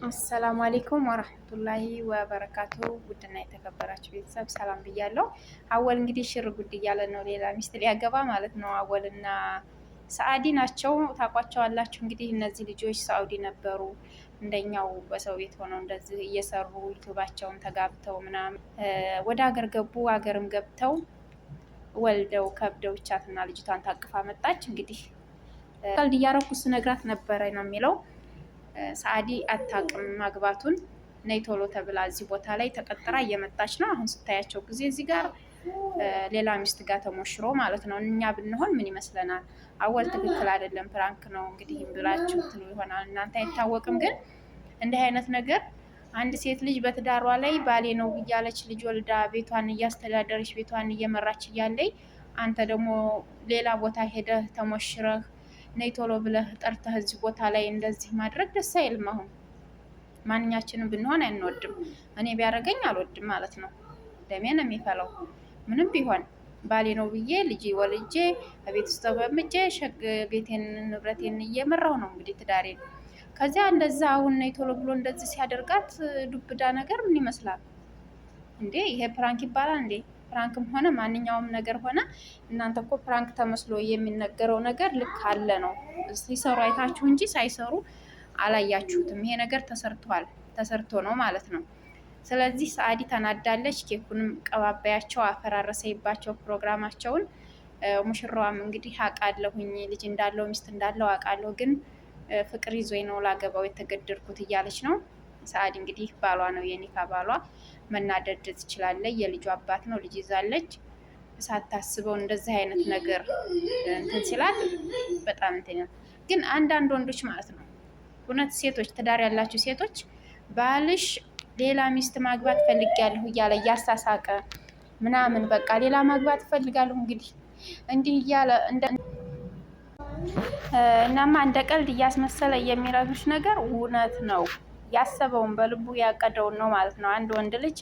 አሰላሙ አሌይኩም ወረህመቱላሂ ወበረካቱ። ውድና የተከበራችሁ ቤተሰብ ሰላም ብያለሁ። አወል እንግዲህ ሽር ጉድ እያለ ነው፣ ሌላ ሚስት ሊያገባ ማለት ነው። አወልና ሰአዲ ናቸው፣ ታውቋቸዋላችሁ። እንግዲህ እነዚህ ልጆች ሳኡዲ ነበሩ፣ እንደኛው በሰው ቤት ሆነው እንደዚህ እየሰሩ ዩቱባቸውን ተጋብተው ምናምን ወደ ሀገር ገቡ። ሀገርም ገብተው ወልደው ከብደው ብቻትና ልጅቷን ታቅፋ መጣች። እንግዲህ ቀልድ እያረኩ ስነግራት ነበረ ነው የሚለው ሰአዲ አታውቅም ማግባቱን። ነይ ቶሎ ተብላ እዚህ ቦታ ላይ ተቀጥራ እየመጣች ነው። አሁን ስታያቸው ጊዜ እዚህ ጋር ሌላ ሚስት ጋር ተሞሽሮ ማለት ነው። እኛ ብንሆን ምን ይመስለናል? አወል ትክክል አይደለም፣ ፕራንክ ነው እንግዲህ ብላችሁ ትሉ ይሆናል እናንተ አይታወቅም። ግን እንዲህ አይነት ነገር አንድ ሴት ልጅ በትዳሯ ላይ ባሌ ነው እያለች ልጅ ወልዳ ቤቷን እያስተዳደረች ቤቷን እየመራች እያለይ አንተ ደግሞ ሌላ ቦታ ሄደህ ተሞሽረህ ነይ ቶሎ ብለህ ጠርተህ እዚህ ቦታ ላይ እንደዚህ ማድረግ ደስ አይልም። አሁን ማንኛችንም ብንሆን አንወድም። እኔ ቢያደርገኝ አልወድም ማለት ነው። ደሜ ነው የሚፈለው። ምንም ቢሆን ባሌ ነው ብዬ ልጅ ወልጄ ቤት ውስጥ ተቀምጬ ቤቴን ንብረቴን እየመራሁ ነው እንግዲህ ትዳሬን። ከዚያ እንደዛ አሁን ነይ ቶሎ ብሎ እንደዚህ ሲያደርጋት ዱብዳ ነገር ምን ይመስላል እንዴ? ይሄ ፕራንክ ይባላል እንዴ? ፕራንክም ሆነ ማንኛውም ነገር ሆነ እናንተ እኮ ፕራንክ ተመስሎ የሚነገረው ነገር ልክ አለ ነው። ሲሰሩ አይታችሁ እንጂ ሳይሰሩ አላያችሁትም። ይሄ ነገር ተሰርቶ ነው ማለት ነው። ስለዚህ ሰአዲ ተናዳለች። ኬኩንም ቀባባያቸው አፈራረሰይባቸው ፕሮግራማቸውን። ሙሽራዋም እንግዲህ አውቃለሁኝ ልጅ እንዳለው ሚስት እንዳለው አውቃለሁ፣ ግን ፍቅር ይዞኝ ነው ላገባው የተገደድኩት እያለች ነው። ሰአዲ እንግዲህ ባሏ ነው የኒካ ባሏ። መናደድ ትችላለች። የልጁ አባት ነው፣ ልጅ ይዛለች። ሳታስበው እንደዚህ አይነት ነገር እንትን ሲላት በጣም እንትን ነው። ግን አንዳንድ ወንዶች ማለት ነው እውነት ሴቶች፣ ትዳር ያላችሁ ሴቶች ባልሽ ሌላ ሚስት ማግባት ፈልጋለሁ እያለ እያሳሳቀ ምናምን በቃ ሌላ ማግባት ፈልጋለሁ እንዲህ እያለ እናማ እንደ ቀልድ እያስመሰለ የሚረዱሽ ነገር እውነት ነው። ያሰበውን በልቡ ያቀደውን ነው ማለት ነው። አንድ ወንድ ልጅ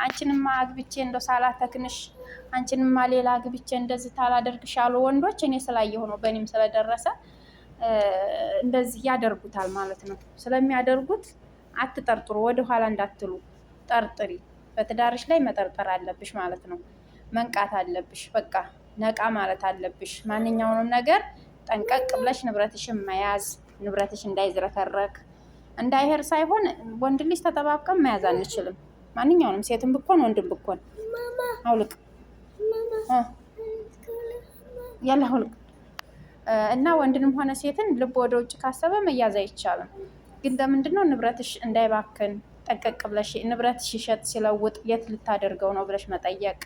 አንቺንማ አግብቼ እንደው ሳላተክንሽ፣ አንቺንማ ሌላ አግብቼ እንደዚህ ታላደርግሽ ያሉ ወንዶች እኔ ስላየሁ ነው፣ በእኔም ስለደረሰ እንደዚህ ያደርጉታል ማለት ነው። ስለሚያደርጉት አትጠርጥሩ፣ ወደኋላ እንዳትሉ ጠርጥሪ። በትዳርሽ ላይ መጠርጠር አለብሽ ማለት ነው። መንቃት አለብሽ፣ በቃ ነቃ ማለት አለብሽ። ማንኛውንም ነገር ጠንቀቅ ብለሽ ንብረትሽን መያዝ፣ ንብረትሽ እንዳይዝረከረክ እንዳይሄር ሳይሆን ወንድ ልጅ ተጠባብቀን መያዝ አንችልም። ማንኛውንም ሴትም ብኮን ወንድም ብኮን አውልቅ ያለ አውልቅ እና ወንድንም ሆነ ሴትን ልብ ወደ ውጭ ካሰበ መያዝ አይቻልም። ግን ለምንድነው ንብረትሽ እንዳይባክን ጠንቀቅ ብለሽ ንብረትሽ ይሸጥ ሲለውጥ የት ልታደርገው ነው ብለሽ መጠየቅ።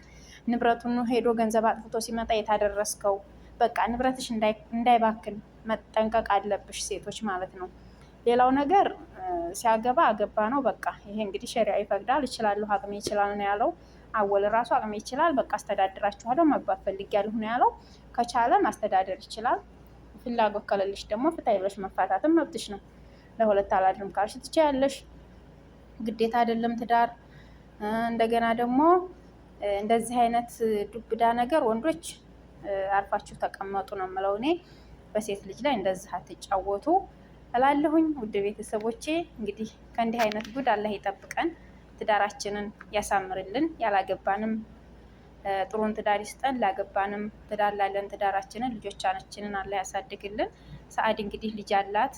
ንብረቱን ሄዶ ገንዘብ አጥፍቶ ሲመጣ የታደረስከው በቃ ንብረትሽ እንዳይባክን መጠንቀቅ አለብሽ ሴቶች ማለት ነው። ሌላው ነገር ሲያገባ አገባ ነው በቃ። ይሄ እንግዲህ ሸሪዓ ይፈቅዳል። እችላለሁ አቅሜ ይችላል ነው ያለው። አወል ራሱ አቅሜ ይችላል በቃ አስተዳድራችኋለሁ መግባት ፈልጊያለሁ ነው ያለው። ከቻለ ማስተዳደር ይችላል። ፍላጎት ከሌለሽ ደግሞ ፍታይ ብለሽ መፋታትም መብትሽ ነው። ለሁለት አላድርም ካልሽ ትችያለሽ፣ ግዴታ አይደለም ትዳር። እንደገና ደግሞ እንደዚህ አይነት ዱብዳ ነገር ወንዶች አርፋችሁ ተቀመጡ ነው የምለው እኔ። በሴት ልጅ ላይ እንደዚህ አትጫወቱ እላለሁኝ። ውድ ቤተሰቦቼ እንግዲህ ከእንዲህ አይነት ጉድ አላህ ይጠብቀን፣ ትዳራችንን ያሳምርልን። ያላገባንም ጥሩን ትዳር ይስጠን፣ ላገባንም ትዳር ላለን ትዳራችንን ልጆቻችንን አላህ ያሳድግልን። ሰአዲ እንግዲህ ልጅ አላት።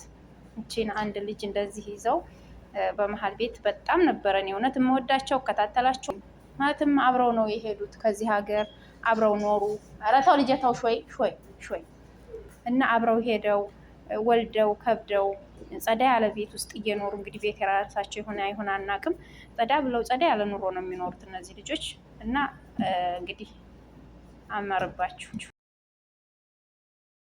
እቺን አንድ ልጅ እንደዚህ ይዘው በመሀል ቤት በጣም ነበረ እኔ እውነት የምወዳቸው እከታተላቸው። ማለትም አብረው ነው የሄዱት ከዚህ ሀገር አብረው ኖሩ። ኧረ ተው ልጄ ተው ሾይ እና አብረው ሄደው ወልደው ከብደው ጸዳ ያለ ቤት ውስጥ እየኖሩ እንግዲህ ቤት የራሳቸው የሆነ አይሆን አናውቅም። ጸዳ ብለው ጸዳ ያለ ኑሮ ነው የሚኖሩት እነዚህ ልጆች እና እንግዲህ አመረባችሁ።